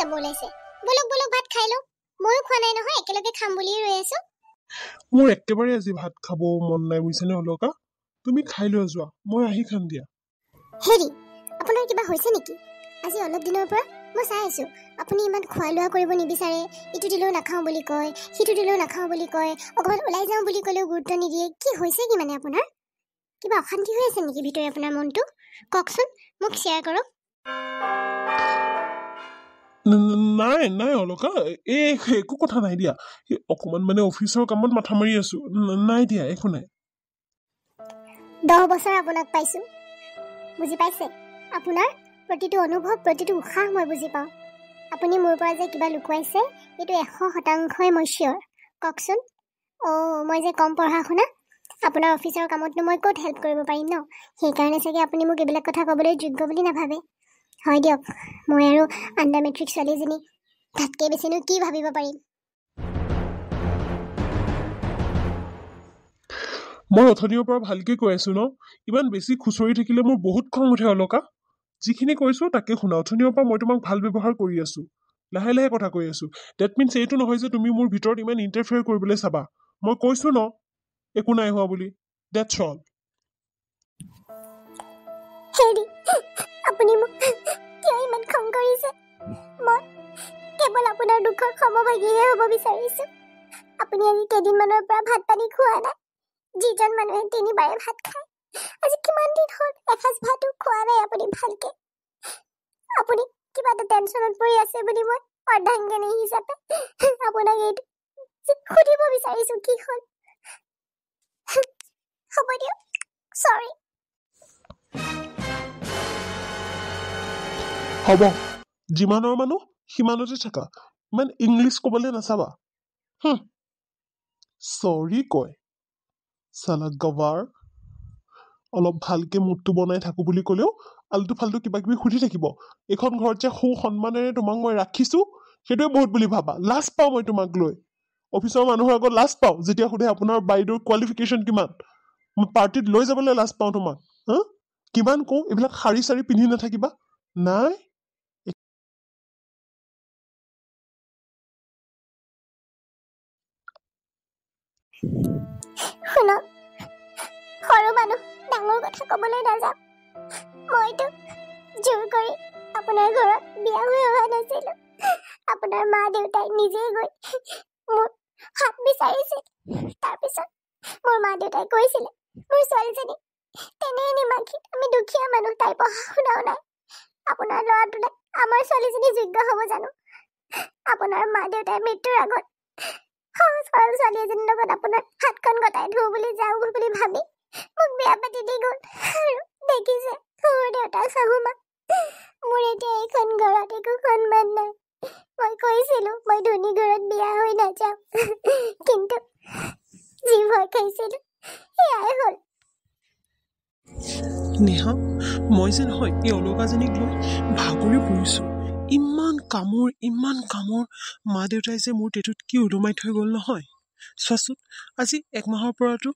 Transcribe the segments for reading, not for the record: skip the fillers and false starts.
খাব ওলাইছে বলক বলক ভাত খাই লও ময়ো খোৱা নাই নহয় একেলগে খাম বুলি ৰৈ আছো মোৰ একেবাৰে আজি ভাত খাব মন নাই বুজিছেনে অলকা তুমি খাই লৈ যোৱা মই আহি খাম দিয়া হেৰি আপোনাৰ কিবা হৈছে নেকি আজি অলপ দিনৰ পৰা মই চাই আছো আপুনি ইমান খোৱা লোৱা কৰিব নিবিচাৰে ইটো দিলেও নাখাওঁ বুলি কয় সিটো দিলেও নাখাওঁ বুলি কয় অকমান ওলাই যাওঁ বুলি ক'লেও গুৰুত্ব নিদিয়ে কি হৈছে কি মানে আপোনাৰ কিবা অশান্তি হৈ আছে নেকি ভিতৰে আপোনাৰ মনটো কওকচোন মোক শ্বেয়াৰ কৰক নাই নাই অলকা একো কথা নাই দিয়া অকমান মানে অফিচৰ কামত মাথা মাৰি আছো নাই দিয়া একো নাই 10 বছৰ আপোনাক পাইছো বুজি পাইছে আপোনাৰ প্ৰতিটো অনুভৱ প্ৰতিটো উশাহ মই বুজি পাওঁ আপুনি মোৰ পৰা যে কিবা লুকুৱাইছে এইটো 100% মই চিয়ৰ কওকচোন মই যে কম পঢ়া শুনা আপোনাৰ অফিচৰ কামতনো মই ক'ত হেল্প কৰিব পাৰিম ন সেইকাৰণে চাগে আপুনি মোক এইবিলাক কথা ক'বলৈ যোগ্য বুলি নাভাবে হয় দিয়ক মই আৰু আণ্ডাৰ মেট্ৰিক ছোৱালীজনী তাতকৈ বেছিনো কি ভাবিব পাৰিম মই অথনিৰ পৰা ভালকে কৈ আছো ন ইমান বেছি খুচৰি থাকিলে মোৰ বহুত খং উঠে অলকা যিখিনি কৈছো তাকে শুনা অথনিৰ পৰা মই তোমাক ভাল ব্যৱহাৰ কৰি আছো লাহে লাহে কথা কৈ আছো ডেট মিনছ এইটো নহয় যে তুমি মোৰ ভিতৰত ইমান ইণ্টাৰফেয়াৰ কৰিবলৈ চাবা মই কৈছো ন একো নাই হোৱা বুলি ডেটছ অল হেৰি আপুনি মোক কিয় ইমান খং কৰিছে মই কেৱল আপোনাৰ দুখৰ সমভাগীহে হ'ব বিচাৰিছো আপুনি আজি কেইদিনমানৰ পৰা ভাত পানী খোৱা নাই যিজন মানুহে 3 বাৰে ভাত খায় আজি কিমান দিন হ'ল এসাঁজ ভাতো খোৱা নাই আপুনি ভালকে আপুনি কিবা এটা টেনচনত পৰি আছে বুলি মই অৰ্ধাংগিনী হিচাপে আপোনাক এইটো সুধিব বিচাৰিছো কি হ'ল হ'ব দিয়ক চৰি হ'ব যিমানৰ মানুহ সিমানতে থাকা ইমান ইংলিছ ক'বলৈ নাচাবা চৰি কয় চালা গৱাৰ অলপ ভালকে মুডটো বনাই থাকো বুলি ক'লেও আলটু ফাল্টু কিবা কিবি সুধি থাকিব এইখন ঘৰত যে সন্মানেৰে তোমাক মই ৰাখিছো সেইটোৱে বহুত বুলি ভাবা লাজ পাওঁ মই তোমাক লৈ অফিচৰ মানুহৰ আগত লাজ পাওঁ যেতিয়া সোধে আপোনাৰ বাইদেউৰ কোৱালিফিকেশ্যন কিমান মই পাৰ্টিত লৈ যাবলৈ লাজ পাওঁ তোমাক কিমান কওঁ এইবিলাক শাৰী চাৰী পিন্ধি নাথাকিবা নাই শুনক সৰু মানুহ ডাঙৰ কথা ক'বলৈ নাযাওঁ মইতো জোৰ কৰি আপোনাৰ ঘৰত বিয়া হৈ অহা নাছিলো আপোনাৰ মা দেউতাই নিজেই গৈ মোৰ হাত বিচাৰিছিল তাৰপিছত মোৰ মা দেউতাই কৈছিলে মোৰ ছোৱালীজনী তেনেই নিমাখি আমি দুখীয়া মানুহ তাই পঢ়া শুনাও নাই আপোনাৰ ল'ৰাটোলে আমাৰ ছোৱালীজনী যোগ্য হ'ব জানো আপোনাৰ মা দেউতাই মৃত্যুৰ আগত সহজ সৰল ছোৱালী এজনীৰ লগত আপোনাৰ হাতখন গতাই ধুও বুলি যাওঁ বুলি ভাবি মোক বিয়া পাতি দি গ'ল আৰু দেখিছে সৰু দেউতা শাহুমা মোৰ এতিয়া এইখন ঘৰত একো সন্মান নাই মই কৈছিলো মই ধনী ঘৰত বিয়া হৈ নাযাওঁ কিন্তু যি ভয় খাইছিলো সেয়াই হ'ল নেহা মই যে নহয় এই অলকাজনীক লৈ ভাগৰি পৰিছো ইমান কামৰ মা দেউতাই যে মোৰ টেটুত কি ওলোমাই থৈ গ'ল নহয় চোৱাচোন আজি 1 মাহৰ পৰাতো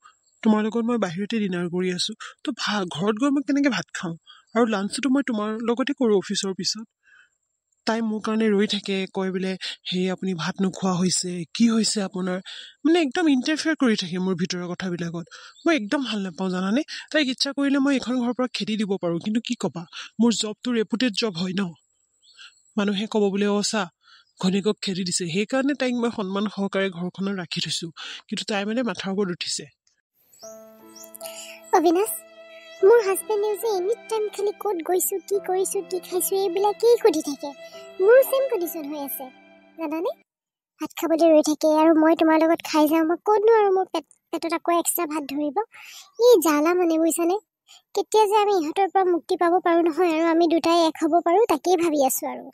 তোমাৰ লগত মই বাহিৰতে ডিনাৰ কৰি আছো তো ঘৰত গৈ মই কেনেকে ভাত খাওঁ আৰু লাঞ্চটো মই তোমাৰ লগতে কৰোঁ অফিচৰ পিছত তাই মোৰ কাৰণে ৰৈ থাকে কয় বোলে সেই আপুনি ভাত নোখোৱা হৈছে কি হৈছে আপোনাৰ মানে একদম ইণ্টাৰফেয়াৰ কৰি থাকে মোৰ ভিতৰৰ কথাবিলাকত মই একদম ভাল নাপাওঁ জানানে তাইক ইচ্ছা কৰিলে মই এইখন ঘৰৰ পৰা খেদি দিব পাৰোঁ কিন্তু কি ক'বা মোৰ জবটো ৰেপুটেড জব হয় ন মানুহে ক'ব বোলে চা ঘনীয়েকক খেদি দিছে সেইকাৰণে তাইক মই সন্মান সহকাৰে ঘৰখনত ৰাখি থৈছোঁ কিন্তু তাই মানে মাথাৰ ওপৰত উঠিছে অবিনাশ মোৰ হাজবেণ্ডেও যে এনি টাইম খালি ক'ত গৈছো কি কৰিছো কি খাইছো এইবিলাকেই সুধি থাকে মোৰ চেম কণ্ডিশ্যন হৈ আছে জানানে ভাত খাবলৈ ৰৈ থাকে আৰু মই তোমাৰ লগত খাই যাওঁ মই ক'তনো আৰু মোৰ পেটত আকৌ এক্সট্ৰা ভাত ধৰিব এই জ্বালা মানে বুজিছানে কেতিয়া যে আমি ইহঁতৰ পৰা মুক্তি পাব পাৰোঁ নহয় আৰু আমি দুটাই এক হ'ব পাৰোঁ তাকেই ভাবি আছোঁ আৰু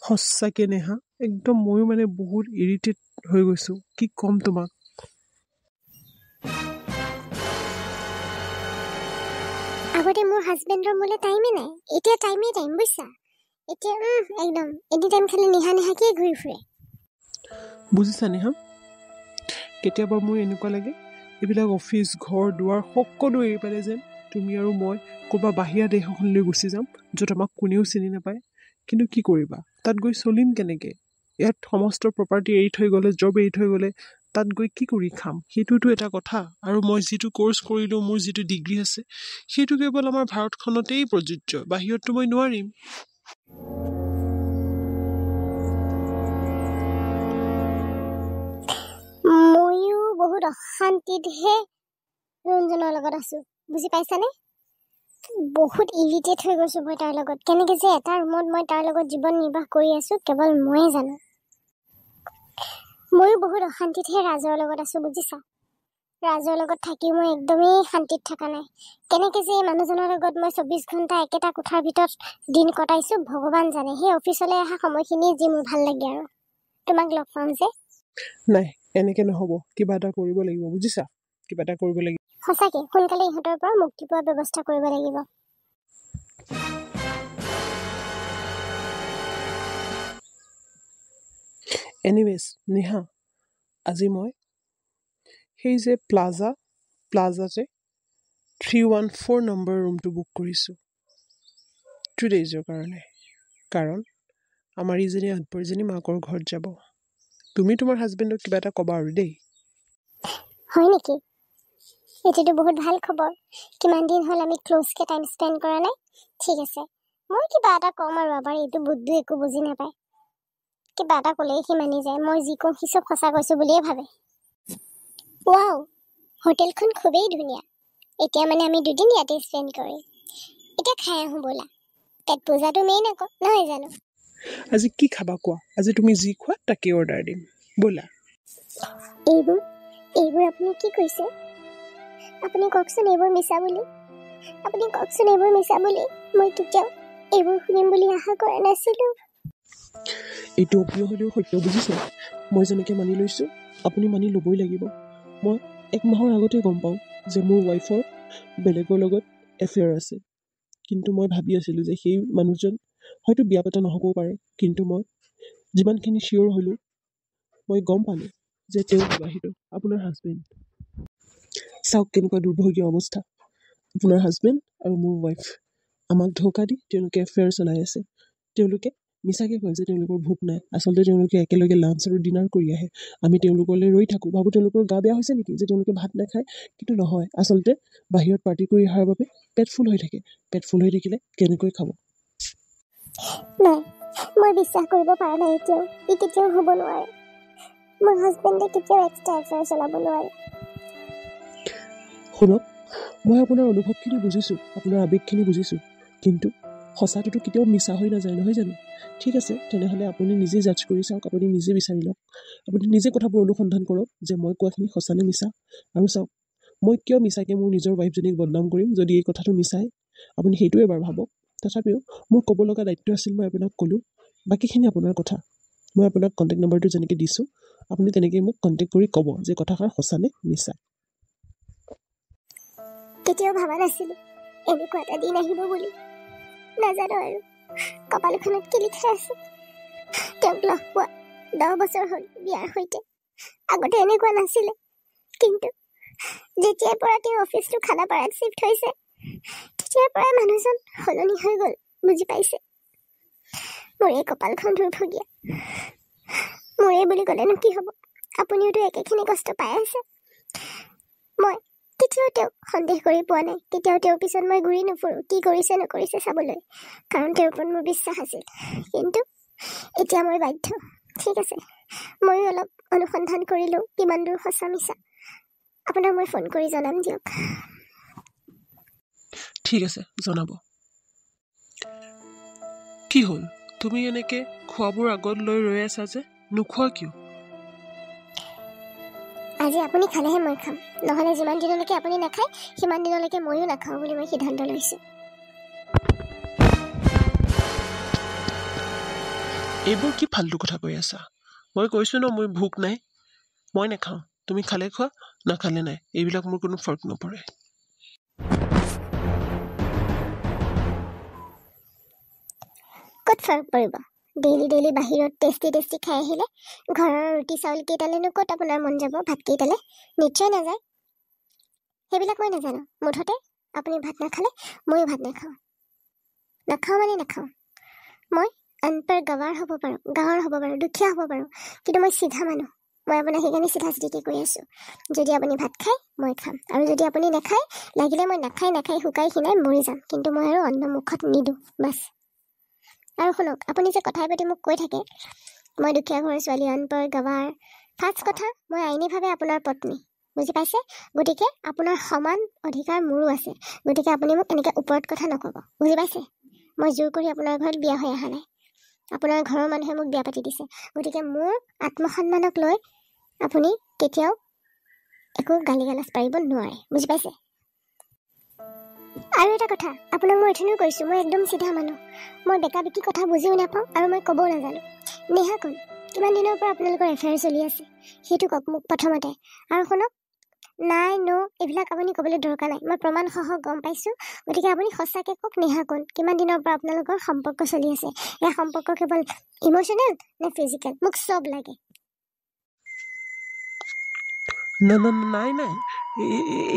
সঁচাকে নেহা একদম ময়ো মানে বহুত ইৰিটেট হৈ গৈছো কি ক'ম তোমাক আগতে মোৰ হাজবেণ্ডৰ মোলৈ টাইমে নাই এতিয়া টাইম বুজিছা এতিয়া একদম এনি টাইম খালি নেহাকে ঘূৰি ফুৰে বুজিছা নেহা কেতিয়াবা মোৰ এনেকুৱা লাগে এইবিলাক অফিচ ঘৰ দুৱাৰ সকলো এৰি পেলাই যেন তুমি আৰু মই ক'ৰবাত বাহিৰা দেশ এখনলৈ গুচি যাম য'ত আমাক কোনেও চিনি নাপায় কিন্তু কি কৰিবা, তাত গৈ চলিম কেনেকৈ? ইয়াত সমস্ত প্ৰপাৰ্টি এৰি থৈ গ'লে, জব এৰি থৈ গ'লে তাত গৈ কি কৰি খাম? সেইটোতো এটা কথা। আৰু মই যিটো কোৰ্চ কৰিলোঁ, মোৰ যিটো ডিগ্ৰী আছে, সেইটো কেৱল আমাৰ ভাৰতখনতেই প্ৰযোজ্য, বাহিৰততো মই নোৱাৰিম। ময়ো বহুত অশান্তিতহে ৰঞ্জনৰ লগত আছো, বুজি পাইছানে? বহুত ইৰিটেট হৈ গৈছো মই তাৰ লগত। কেনেকে যে এটা ৰুমত মই তাৰ লগত জীৱন নিৰ্বাহ কৰি আছো কেৱল ময়ে জানো। ময়ো বহুত অশান্তিতহে ৰাজৰ লগত আছো, বুজিছা? ৰাজৰ লগত থাকি মই একদমেই শান্তিত থকা নাই। কেনেকে যে এই মানুহজনৰ লগত মই 24 ঘণ্টা একেটা কোঠাৰ ভিতৰত দিন কটাইছো ভগৱান জানে। সেই অফিচলৈ অহা সময়খিনি যি মোৰ ভাল লাগে আৰু তোমাক লগ পাম যে। নাই, এনেকৈ নহ'ব, কিবা এটা কৰিব লাগিব, বুজিছা? কিবা এটা কৰিব লাগিব। সঁচাকে সোনকালে ইহঁতৰ পৰা মুক্তি পোৱাৰ ব্যৱস্থা কৰিব লাগিব। এনিৱেজ নিহা, আজি মই সেই যে প্লাজাতে 314 নম্বৰ ৰুমটো বুক কৰিছোঁ 2 ডেইজৰ কাৰণে। কাৰণ আমাৰ ইজনী আদপৰীজনী মাকৰ ঘৰত যাব। তুমি তোমাৰ হাজবেণ্ডক কিবা এটা ক'বা আৰু দেই। হয় নেকি? এইটোতো বহুত ভাল খবৰ। কিমান দিন হ'ল আমি ক্ল'জকে টাইম স্পেণ্ড কৰা নাই। ঠিক আছে, মই কিবা এটা ক'ম আৰু আবাৰ এইটো বুদ্ধু একো বুজি নাপায়। কিবা এটা ক'লেই সি মানি যায়। মই যি কওঁ সি চব সঁচা কৈছো বুলিয়ে ভাবে। ৱাও, হোটেলখন খুবেই ধুনীয়া। এতিয়া মানে আমি 2 দিন ইয়াতে স্পেণ্ড কৰিম। এতিয়া খাই আহোঁ ব'লা। পেট পূজাটো মেইন আকৌ, নহয় জানো? আজি কি খাবা কোৱা? আজি তুমি যি খোৱা তাকে অৰ্ডাৰ দিম, ব'লা। এইবোৰ আপুনি কি কৈছে? আপুনি কওকচোন এইবোৰ মিছা বুলি। মই কেতিয়াও এইবোৰ শুনিম বুলি আশা কৰা নাছিলোঁ। এইটো অপ্ৰিয় হ'লেও সত্য, বুজিছে? মই যেনেকৈ মানি লৈছোঁ আপুনি মানি ল'বই লাগিব। মই 1 মাহৰ আগতে গম পাওঁ যে মোৰ ৱাইফৰ বেলেগৰ লগত এফেয়াৰ আছে। কিন্তু মই ভাবি আছিলোঁ যে সেই মানুহজন হয়তো বিয়া পতা নহ'বও পাৰে। কিন্তু মই যিমানখিনি চিয়'ৰ হ'লোঁ, মই গম পালোঁ যে তেওঁ বিবাহিত। আপোনাৰ হাজবেণ্ড চাওক কেনেকুৱা দুৰ্ভগীয়া অৱস্থা। আপোনাৰ হাজবেণ্ড আৰু মোৰ ৱাইফ আমাক ধোকা দি তেওঁলোকে এফেয়াৰ চলাই আছে। তেওঁলোকে মিছাকৈ কয় যে তেওঁলোকৰ ভোক নাই। আচলতে তেওঁলোকে একেলগে লাঞ্চ আৰু ডিনাৰ কৰি আহে। আমি তেওঁলোকলৈ ৰৈ থাকোঁ, ভাবোঁ তেওঁলোকৰ গা বেয়া হৈছে নেকি যে তেওঁলোকে ভাত নাখায়। কিন্তু নহয়, আচলতে বাহিৰত পাৰ্টি কৰি অহাৰ বাবে পেট ফুল হৈ থাকে। পেট ফুল হৈ থাকিলে কেনেকৈ খাব? নাই, মই বিশ্বাস কৰিব পৰা নাই এতিয়াও। ই কেতিয়াও হ'ব নোৱাৰে। মোৰ হাজবেণ্ডে কেতিয়াও এক্সট্ৰা এফেয়াৰ চলাব নোৱাৰে। শুনক, মই আপোনাৰ অনুভৱখিনি বুজিছোঁ, আপোনাৰ আৱেগখিনি বুজিছোঁ। কিন্তু সঁচাটোতো কেতিয়াও মিছা হৈ নাযায়, নহয় জানো? ঠিক আছে, তেনেহ'লে আপুনি নিজে জাজ কৰি চাওক, আপুনি নিজে বিচাৰি লওক। আপুনি নিজে কথাবোৰ অনুসন্ধান কৰক যে মই কোৱাখিনি সঁচা নে মিছা। আৰু চাওক, মই কিয় মিছাকৈ মোৰ নিজৰ ৱাইফজনীক বদনাম কৰিম যদি এই কথাটো মিছাই। আপুনি সেইটো এবাৰ ভাবক। তথাপিও মোৰ ক'ব লগা দায়িত্ব আছিল, মই আপোনাক ক'লোঁ। বাকীখিনি আপোনাৰ কথা। মই আপোনাক কণ্টেক্ট নম্বৰটো যেনেকৈ দিছোঁ, আপুনি তেনেকৈ মোক কণ্টেক্ট কৰি ক'ব যে কথাষাৰ সঁচা নে মিছা। কেতিয়াও ভাবা নাছিলোঁ এনেকুৱা এটা দিন আহিব বুলি। নাজানো আৰু কপালখনত কি লিখা আছে। তেওঁক লগ পোৱা 10 বছৰ হ'ল বিয়াৰ সৈতে। আগতে এনেকুৱা নাছিলে। কিন্তু যেতিয়াৰ পৰা তেওঁ অফিচটো খানাপাৰাত শ্বিফ্ট হৈছে, তেতিয়াৰ পৰা মানুহজন সলনি হৈ গ'ল, বুজি পাইছে? মোৰ এই কপালখন দুৰ্ভগীয়া। মোৰেই বুলি ক'লেনো কি হ'ব? আপুনিওতো একেখিনি কষ্ট পাই আছে। মই কেতিয়াও তেওঁক সন্দেহ কৰি পোৱা নাই। কেতিয়াও তেওঁৰ পিছত মই ঘূৰি নুফুৰোঁ কি কৰিছে নকৰিছে চাবলৈ, কাৰণ তেওঁৰ ওপৰত মোৰ বিশ্বাস আছিল। কিন্তু এতিয়া মই বাধ্য। ঠিক আছে, ময়ো অলপ অনুসন্ধান কৰিলোঁ কিমান দূৰ সঁচা মিছা। আপোনাক মই ফোন কৰি জনাম দিয়ক। ঠিক আছে, জনাব। কি হ'ল, তুমি এনেকৈ খোৱাবোৰ আগত লৈ ৰৈ আছা যে? নোখোৱা কিয়? আজি আপুনি খালেহে মই খাম, নহ'লে যিমান দিনলৈকে আপুনি নাখায় সিমান দিনলৈকে ময়ো নাখাওঁ বুলি মই সিদ্ধান্ত লৈছোঁ। এইবোৰ কি ফাল্টু কথা কৈ আছা? মই কৈছোঁ ন মোৰ ভোক নাই, মই নাখাওঁ। তুমি খালে খোৱা, নাখালে নাই, এইবিলাক মোৰ কোনো ফৰক নপৰে। ক'ত ফৰক পৰিব? ডেইলি বাহিৰত টেষ্টি খাই আহিলে ঘৰৰ ৰুটি চাউল কেইটালেনো ক'ত আপোনাৰ মন যাব? ভাত কেইটালে নিশ্চয় নাযায়। সেইবিলাক মই নাজানো। মুঠতে আপুনি ভাত নাখালে ময়ো ভাত নাখাওঁ। নাখাওঁ মানে নাখাওঁ। মই আনপাৰ গাঁৱৰ হ'ব পাৰোঁ দুখীয়া হ'ব পাৰোঁ, কিন্তু মই চিধা মানুহ। মই আপোনাক সেইকাৰণে চিধা চিধিকে কৈ আছোঁ, যদি আপুনি ভাত খায় মই খাম, আৰু যদি আপুনি নাখায় লাগিলে মই নাখাই শুকাই খিনাই মৰি যাম, কিন্তু মই আৰু অন্ন মুখত নিদিওঁ, বাছ। আৰু শুনক, আপুনি যে কথাই পাতি মোক কৈ থাকে মই দুখীয়া ঘৰৰ ছোৱালী, আনপাৰ গাঁৱৰ, ফাৰ্ষ্ট কথা মই আইনীভাৱে আপোনাৰ পত্নী, বুজি পাইছে? গতিকে আপোনাৰ সমান অধিকাৰ মোৰো আছে, গতিকে আপুনি মোক এনেকৈ ওপৰত কথা নক'ব, বুজি পাইছে? মই জোৰ কৰি আপোনাৰ ঘৰত বিয়া হৈ অহা নাই, আপোনাৰ ঘৰৰ মানুহে মোক বিয়া পাতি দিছে, গতিকে মোৰ আত্মসন্মানক লৈ আপুনি কেতিয়াও একো গালি গালাজ পাৰিব নোৱাৰে, বুজি পাইছে? আৰু এটা কথা, আপোনাক মই এথনিও কৈছোঁ, মই একদম চিধা মানুহ, মই বেকা বেকি কথা বুজিও নাপাওঁ, আৰু মই ক'বও নাজানো। নেহা কোন? কিমান দিনৰ পৰা আপোনালোকৰ এফেয়াৰ চলি আছে সেইটো কওক মোক প্ৰথমতে। আৰু শুনক, নাই এইবিলাক আপুনি ক'বলৈ দৰকাৰ নাই, মই প্ৰমাণসহ গম পাইছোঁ, গতিকে আপুনি সঁচাকৈ কওক নেহা কোন? কিমান দিনৰ পৰা আপোনালোকৰ সম্পৰ্ক চলি আছে? এই সম্পৰ্ক কেৱল ইম'চনেল নে ফিজিকেল? মোক চব লাগে। নাই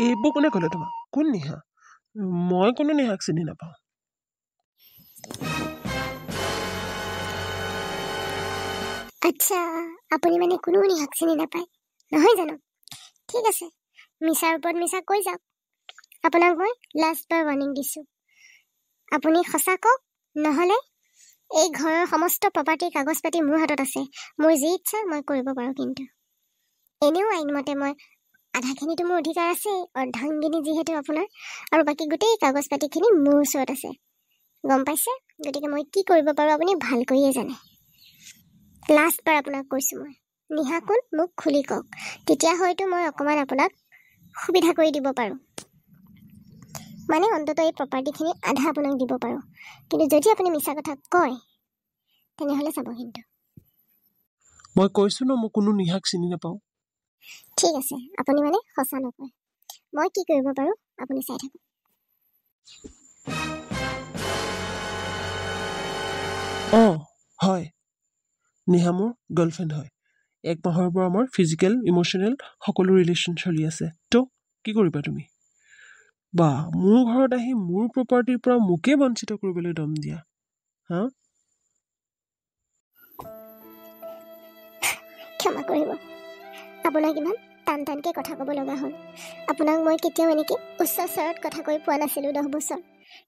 এইবোৰ কোনে ক'লে তোমাক? কোন নিহা? মই কোনো নিহাক চিনি নাপাওঁ। আচ্ছা, আপুনি মানে কোনো নিহাক চিনি নাপায়, নহয় জানো? ঠিক আছে, মিছাৰ ওপৰত মিছা কৈ যাওক। আপোনাক মই লাষ্ট বাৰ ৱাৰ্ণিং দিছোঁ, আপুনি সঁচা কওক, নহ'লে এই ঘৰৰ সমস্ত প্ৰপাৰ্টিৰ কাগজ পাতি মোৰ হাতত আছে, মোৰ যি ইচ্ছা মই কৰিব পাৰোঁ, কিন্তু এনেও আইনমতে মই আধাখিনিতো মোৰ অধিকাৰ আছে, অৰ্ধাংগিনী যিহেতু আপোনাৰ, আৰু বাকী গোটেই কাগজ পাতিখিনি মোৰ ওচৰত আছে, গম পাইছে? গতিকে মই কি কৰিব পাৰোঁ আপুনি ভালকৈয়ে জানে। লাষ্ট বাৰ আপোনাক কৈছোঁ, মই নিহা কোন মোক খুলি কওক, তেতিয়া হয়তো মই অকণমান আপোনাক সুবিধা কৰি দিব পাৰোঁ, মানে অন্ততঃ এই প্ৰপাৰ্টিখিনি আধা আপোনাক দিব পাৰোঁ। কিন্তু যদি আপুনি মিছা কথা কয় তেনেহ'লে চাব, কিন্তু মই কৈছোঁ ন, মই কোনো নিহাক চিনি নাপাওঁ। ঠিক আছে, আপুনি মানে সঁচা নকয়, মই কি কৰিব পাৰোঁ আপুনি চাই থাকক। অঁ হয়, নিহা মোৰ গাৰ্লফ্ৰেণ্ড হয়, 1 মাহৰ পৰা আমাৰ ফিজিকেল ইম'চনেল সকলো ৰিলেশ্যন চলি আছে। তো কি কৰিবা তুমি? বা মোৰ ঘৰত আহি মোৰ প্ৰপাৰ্টিৰ পৰা মোকে বঞ্চিত কৰিবলৈ দম দিয়া, হা? ক্ষমা কৰিব, আপোনাক ইমান টানকৈ কথা ক'ব লগা হ'ল। আপোনাক মই কেতিয়াও এনেকৈ উচ্চ স্বৰত কথা কৈ পোৱা নাছিলোঁ 10 বছৰ,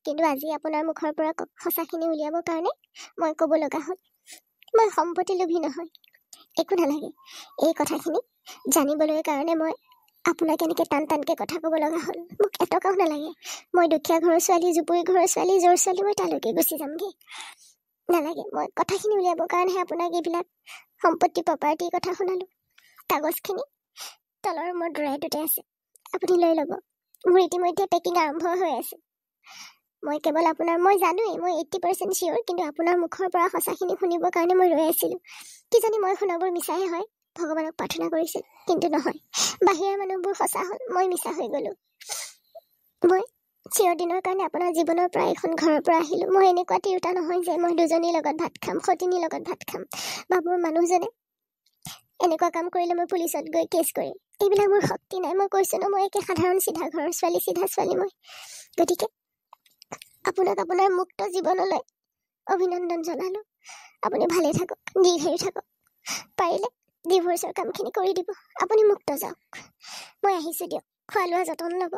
কিন্তু আজি আপোনাৰ মুখৰ পৰা সঁচাখিনি উলিয়াবৰ কাৰণে মই ক'ব লগা হ'ল। মই সম্পত্তি লোভী নহয়, একো নালাগে, এই কথাখিনি জানিবলৈ কাৰণে মই আপোনাক এনেকৈ টানকৈ কথা ক'ব লগা হ'ল। মোক এটকাও নালাগে, মই দুখীয়া ঘৰৰ ছোৱালী, জুপুৰি ঘৰৰ ছোৱালী, জোৰ ছোৱালী, মই তালৈকে গুচি যামগৈ, নালাগে। মই কথাখিনি উলিয়াবৰ কাৰণেহে আপোনাক এইবিলাক সম্পত্তি প্ৰপাৰ্টিৰ কথা শুনালোঁ। কাগজখিনি তলৰ মোৰ ড্ৰয়াৰটোতে আছে, আপুনি লৈ ল'ব। মোৰ ইতিমধ্যে পেকিং আৰম্ভ হৈ আছে। মই কেৱল আপোনাৰ, মই জানোৱেই, মই 80% চিয়'ৰ, কিন্তু আপোনাৰ মুখৰ পৰা সঁচাখিনি শুনিবৰ কাৰণে মই ৰৈ আছিলোঁ। কিজানি মই শুনাবোৰ মিছাহে হয়, ভগৱানক প্ৰাৰ্থনা কৰিছিল, কিন্তু নহয়, বাহিৰৰ মানুহবোৰ সঁচা হ'ল, মই মিছা হৈ গ'লোঁ। মই চিৰদিনৰ কাৰণে আপোনাৰ জীৱনৰ পৰা এখন ঘৰৰ পৰা আহিলোঁ। মই এনেকুৱা তিৰোতা নহয় যে মই দুজনীৰ লগত ভাত খাম, সতিনীৰ লগত ভাত খাম, বা মোৰ মানুহজনে এনেকুৱা কাম কৰিলে মই পুলিচত গৈ কেছ কৰিম, এইবিলাক মোৰ শক্তি নাই। মই কৈছোঁ ন, মই একে সাধাৰণ চিধা ঘৰৰ ছোৱালী, চিধা ছোৱালী মই। গতিকে আপোনাক আপোনাৰ মুক্ত জীৱনলৈ অভিনন্দন জনালোঁ। আপুনি ভালে থাকক, দীৰ্ঘায়ু থাকক, পাৰিলে ডিভোৰ্চৰ কামখিনি কৰি দিব, আপুনি মুক্ত যাওক। মই আহিছোঁ দিয়ক, খোৱা লোৱা যতন ল'ব।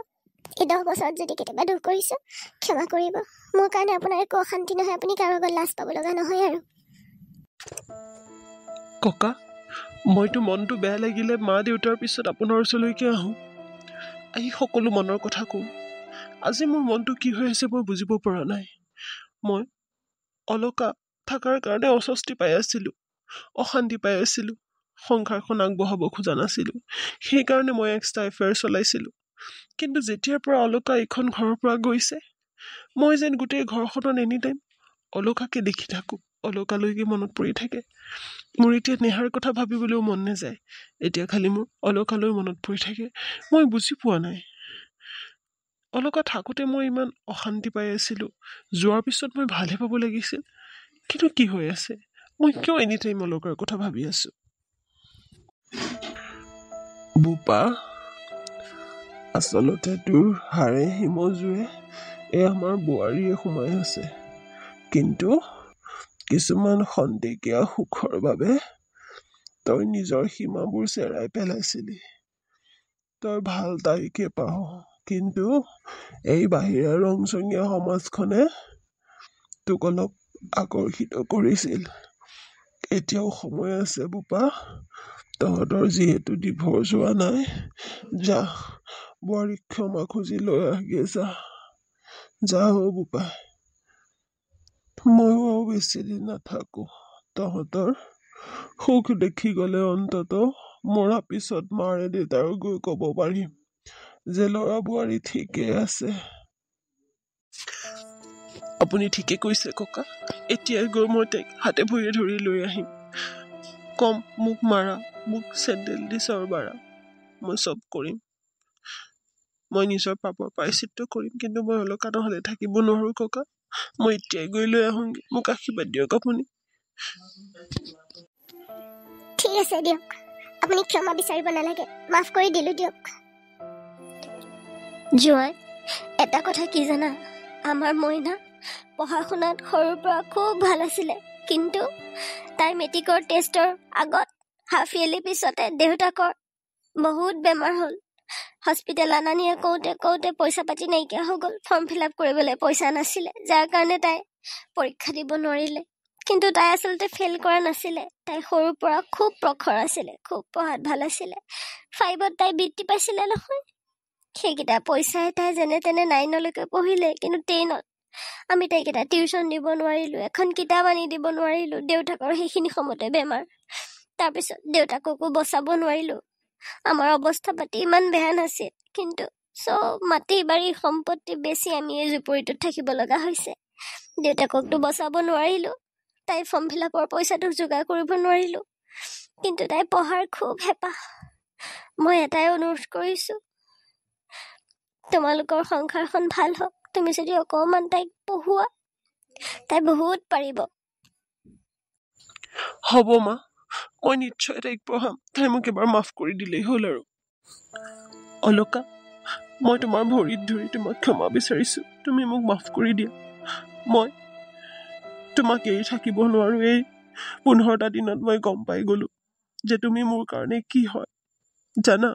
এই 10 বছৰত যদি কেতিয়াবা দুখ কৰিছোঁ ক্ষমা কৰিব, মোৰ কাৰণে আপোনাৰ একো অশান্তি নহয়, আপুনি কাৰো আগত লাজ পাব লগা নহয়। আৰু ককা, মইতো মনটো বেয়া লাগিলে মা দেউতাৰ পিছত আপোনাৰ ওচৰলৈকে আহোঁ, আহি সকলো মনৰ কথা কওঁ। আজি মোৰ মনটো কি হৈ আছে মই বুজিব পৰা নাই। মই অলকা থকাৰ কাৰণে অস্বস্তি পাই আছিলোঁ, অশান্তি পাই আছিলোঁ, সংসাৰখন আগবঢ়াব খোজা নাছিলোঁ, সেইকাৰণে মই এক্সট্ৰা এফেয়াৰ চলাইছিলোঁ। কিন্তু যেতিয়াৰ পৰা অলকা এইখন ঘৰৰ পৰা গৈছে, মই যেন গোটেই ঘৰখনত এনি টাইম অলকাকে দেখি থাকোঁ, অলকালৈকে মনত পৰি থাকে। মোৰ এতিয়া নেহাৰ কথা ভাবিবলৈও মন নাযায়, এতিয়া খালি মোৰ অলকালৈ মনত পৰি থাকে। মই বুজি পোৱা নাই, অলকা থাকোঁতে মই ইমান অশান্তি পাই আছিলোঁ, যোৱাৰ পিছত মই ভালহে পাব লাগিছিল, কিন্তু কি হৈ আছে? মই কিয় এনি টাইম অলকাৰ কথা ভাবি আছোঁ? বোপা, আচলতে তোৰ হাড়ে হিমজুৱে এই আমাৰ বোৱাৰীয়ে সোমাই আছে, কিন্তু কিছুমান খন্তেকীয়া সুখৰ বাবে তই নিজৰ সীমাবোৰ চেৰাই পেলাইছিলি। তই ভাল তাইকে পাহ, কিন্তু এই বাহিৰা ৰংচঙীয়া সমাজখনে তোক অলপ আকৰ্ষিত কৰিছিল। এতিয়াও সময় আছে বোপা, তহঁতৰ যিহেতু ডিভৰ্চ হোৱা নাই, যা বোৱাৰীক ক্ষমা খুজি লৈ আহগে, যা বোপা। ময়ো আৰু বেছি দিন নাথাকো। তহঁতৰ সুখ দেখি গলে অন্তত মৰা পিছত মাৰে দেউতাৰো গৈ কব পাৰিম যে ল'ৰা বোৱাৰী ঠিকেই আছে। আপুনি ঠিকে কৈছে ককা। এতিয়াই গৈ মই তাইক হাতে ভৰিয়ে ধৰি লৈ আহিম। কম মোক মাৰা, মোক চেণ্ডেল দি চৰবাৰা, মই চব কৰিম। মই নিজৰ পাপৰ প্ৰায়শ্চিত্ত কৰিম, কিন্তু মই অলকা নহলে থাকিব নোৱাৰো ককা। মই এতিয়াই গৈ লৈ আহোঁগৈ, মোক আশীৰ্বাদ দিয়ক আপুনি। ঠিক আছে দিয়ক, আপুনি ক্ষমা বিচাৰিব নালাগে, মাফ কৰি দিলো দিয়ক। জোঁৱাই, এটা কথা কি জানা, আমাৰ মইনা পঢ়া শুনাত সৰুৰ পৰা খুব ভাল আছিলে, কিন্তু তাই মেট্ৰিকৰ টেষ্টৰ আগত হাফ ইয়াৰলি পিছতে দেউতাকৰ বহুত বেমাৰ হ'ল। হস্পিটেল অনা নিয়া কৰোঁতে পইচা পাতি নাইকিয়া হৈ গ'ল। ফৰ্ম ফিল আপ কৰিবলৈ পইচা নাছিলে, যাৰ কাৰণে তাই পৰীক্ষা দিব নোৱাৰিলে। কিন্তু তাই আচলতে ফেইল কৰা নাছিলে, তাই সৰুৰ পৰা খুব প্ৰখৰ আছিলে, খুব পঢ়াত ভাল আছিলে। 5ত তাই বৃত্তি পাইছিলে নহয়, সেইকেইটা পইচাই তাই যেনে তেনে 9লৈকে পঢ়িলে। কিন্তু 10ত আমি তাইক এটা টিউশ্যন দিব নোৱাৰিলোঁ, এখন কিতাপ আনি দিব নোৱাৰিলোঁ। দেউতাকৰ সেইখিনি সময়তে বেমাৰ, তাৰপিছত দেউতাককো বচাব নোৱাৰিলোঁ। আমাৰ অৱস্থা পাতি ইমান বেয়া নাছিল, কিন্তু চব মাটি বাৰী সম্পত্তি বেছি আমি এই জুপুৰিটোত থাকিব লগা হৈছে। দেউতাককতো বচাব নোৱাৰিলোঁ, তাই ফৰ্ম ফিল আপৰ পইচাটো যোগাৰ কৰিব নোৱাৰিলোঁ, কিন্তু তাই পঢ়াৰ খুব হেঁপাহ। মই এটাই অনুৰোধ কৰিছোঁ, তোমালোকৰ সংসাৰখন ভাল হওক, তুমি যদি অকণমান তাইক পঢ়োৱা, তাই বহুত পাৰিব। হ'ব মা, মই নিশ্চয় তাইক পঢ়াম। তাই মোক এবাৰ মাফ কৰি দিলেই হ'ল আৰু। অলকা, মই তোমাৰ ভৰিত ধৰি তোমাক ক্ষমা বিচাৰিছোঁ, তুমি মোক মাফ কৰি দিয়া। মই তোমাক এৰি থাকিব নোৱাৰো। এই 15টা দিনত মই গম পাই গলো যে তুমি মোৰ কাৰণে কি হয় জানা।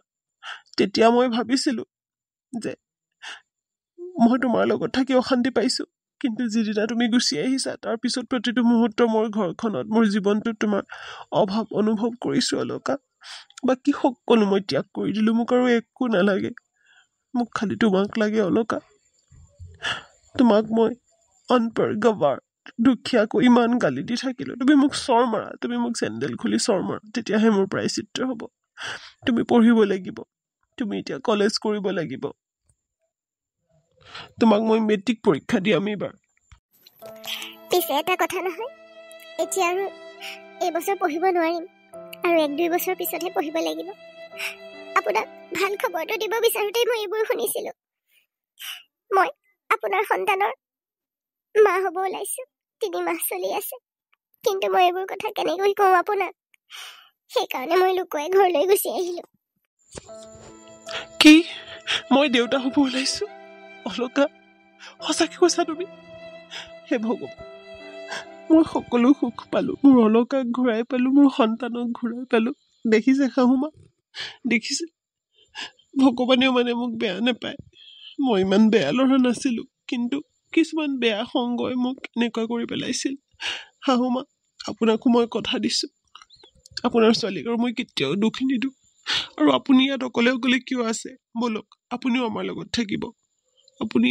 তেতিয়া মই ভাবিছিলো যে মই তোমাৰ লগত থাকি অশান্তি পাইছো, কিন্তু যিদিনা তুমি গুচি আহিছা, তাৰ পিছত প্ৰতিটো মুহূৰ্ত মোৰ ঘৰখনত, মোৰ জীৱনটোত তোমাৰ অভাৱ অনুভৱ কৰিছো অলকা। বাকী সকলো মই ত্যাগ কৰি দিলো, মোক আৰু একো নালাগে, মোক খালি তোমাক লাগে অলকা। তোমাক মই অনপৰ গৱাৰ দুখীয়াকৈ ইমান গালি দি থাকিলো, তুমি মোক চৰ মাৰা, তুমি মোক চেণ্ডেল খুলি চৰ মাৰা, তেতিয়াহে মোৰ প্ৰায়শ্চিত্ত হ'ব। তুমি পঢ়িব লাগিব, তুমি এতিয়া কলেজ কৰিব লাগিব। তোমাক মই মেট্ৰিক পৰীক্ষা দিয়াম এইবাৰ। পিছে এটা কথা নহয়, এতিয়া আৰু এইবছৰ পঢ়িব নোৱাৰিম, আৰু 1-2 বছৰ পিছতহে পঢ়িব লাগিব। আপোনাক ভাল খবৰটো দিব বিচাৰোঁতেই মই এইবোৰ শুনিছিলোঁ। মই আপোনাৰ সন্তানৰ মা হ'ব ওলাইছোঁ, 3 মাহ চলি আছে, কিন্তু মই এইবোৰ কথা কেনেকৈ কওঁ আপোনাক, সেইকাৰণে মই লুকুৱাই ঘৰলৈ গুচি আহিলোঁ। কি? মই দেউতা হ'ব ওলাইছো? অলকা, সঁচাকে কৈছা তুমি? হে ভগৱান, মই সকলো সুখ পালো, মোৰ অলকাক ঘূৰাই পালো, মোৰ সন্তানক ঘূৰাই পালো। দেখিছে শাহুমা, দেখিছে? ভগৱানেও মানে মোক বেয়া নাপায়। মই ইমান বেয়া ল'ৰা নাছিলো, কিন্তু কিছুমান বেয়া সংগই মোক এনেকুৱা কৰি পেলাইছিল। শাহুমা, আপোনাকো মই কথা দিছো, আপোনাৰ ছোৱালীক আৰু মই কেতিয়াও দুখ নিদিওঁ। আৰু আপুনি ইয়াত অকলে অকলে কিয় আছে? বলক, আপুনিও আমাৰ লগত থাকিব। আপুনি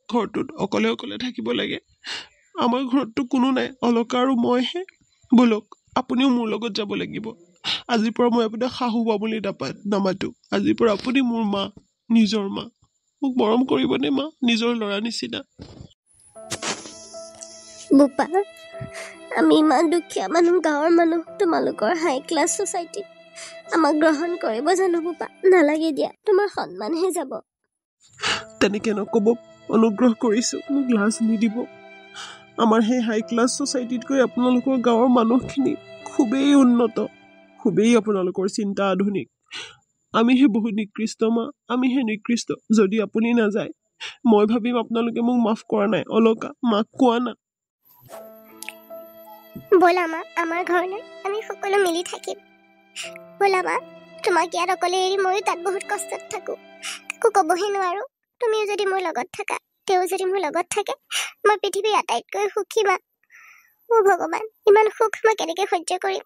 ঘৰটোত অকলে অকলে থাকিব লাগে? আমাৰ ঘৰততো কোনো নাই, অলকা আৰু মইহে। বলক, আপুনিও মোৰ লগত যাব লাগিব। আজিৰ পৰা মই আপোনাক শাহুমা বুলি নামাতো, আজিৰ পৰা আপুনি মোৰ মা, নিজৰ মা। মোক মৰম কৰিবনে মা, নিজৰ ল'ৰা নিচিনা? বোপা, আমি ইমান দুখীয়া মানুহ, গাঁৱৰ মানুহ, তোমালোকৰ হাই ক্লাছ ছ'চাইটি আমাক গ্ৰহণ কৰিব জানো বোপা? নালাগে দিয়া, তোমাৰ সন্মানহে যাব। তেনেকে নক'ব, অনুগ্ৰহ কৰিছো, মোক লাজ নিদিব। আমাৰ সেই হাই ক্লাছ ছ'চাইটিতকৈ আপোনালোকৰ গাঁৱৰ মানুহখিনি খুবেই উন্নত, খুবেই আপোনালোকৰ চিন্তা আধুনিক। আমিহে বহুত নিকৃষ্ট মা, আমিহে নিকৃষ্ট। যদি আপুনি নাযায়, মই ভাবিম আপোনালোকে মোক মাফ কৰা নাই। অলকা, মাক কোৱা না। ব'লা মা আমাৰ ঘৰলৈ আমি সকলো মিলি থাকিম ব'লা মা তোমাক ইয়াত অকলে এৰি ময়ো তাত বহুত কষ্টত থাকো একো ক'বহে নোৱাৰো তুমিও যদি মোৰ লগত থাকা তেওঁ যদি মোৰ লগত থাকে মই পৃথিৱীৰ আটাইতকৈ সুখী মা অ' ভগৱান ইমান সুখ মই কেনেকৈ সহ্য কৰিম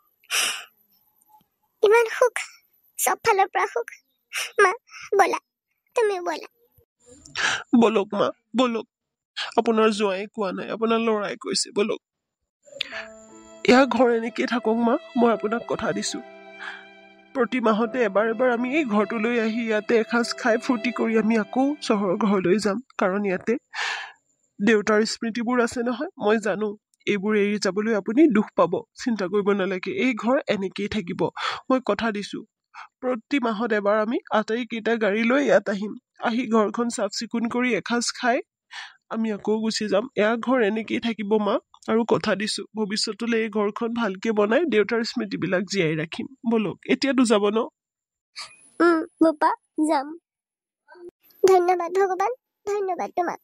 ইমান সুখ চব ফালৰ পৰা সুখ মা ব'লা তুমিও ব'লা বলক মা বলক আপোনাৰ জোঁৱাই কোৱা নাই আপোনাৰ ল'ৰাই কৈছে বলক এয়া ঘৰ এনেকেই থাকক মা মই আপোনাক কথা দিছো প্ৰতি মাহতে এবাৰ এবাৰ আমি এই ঘৰটোলৈ আহি ইয়াতে এসাঁজ খাই ফূৰ্তি কৰি আমি আকৌ চহৰৰ ঘৰলৈ যাম কাৰণ ইয়াতে দেউতাৰ স্মৃতিবোৰ আছে নহয় মই জানো এইবোৰ এৰি যাবলৈ আপুনি দুখ পাব চিন্তা কৰিব নালাগে এই ঘৰ এনেকেই থাকিব মই কথা দিছো প্ৰতি মাহত এবাৰ আমি আটাইকেইটা গাড়ী লৈ ইয়াত আহিম আহি ঘৰখন চাফ চিকুণ কৰি এসাঁজ খাই আমি আকৌ গুচি যাম এয়া ঘৰ এনেকেই থাকিব মা আৰু কথা দিছো ভৱিষ্যতলৈ এই ঘৰখন ভালকে বনাই দেউতাৰ স্মৃতিবিলাক জীয়াই ৰাখিম বলক এতিয়াতো যাব ন বোপা যাম ধন্যবাদ ভগৱান ধন্যবাদ তোমাক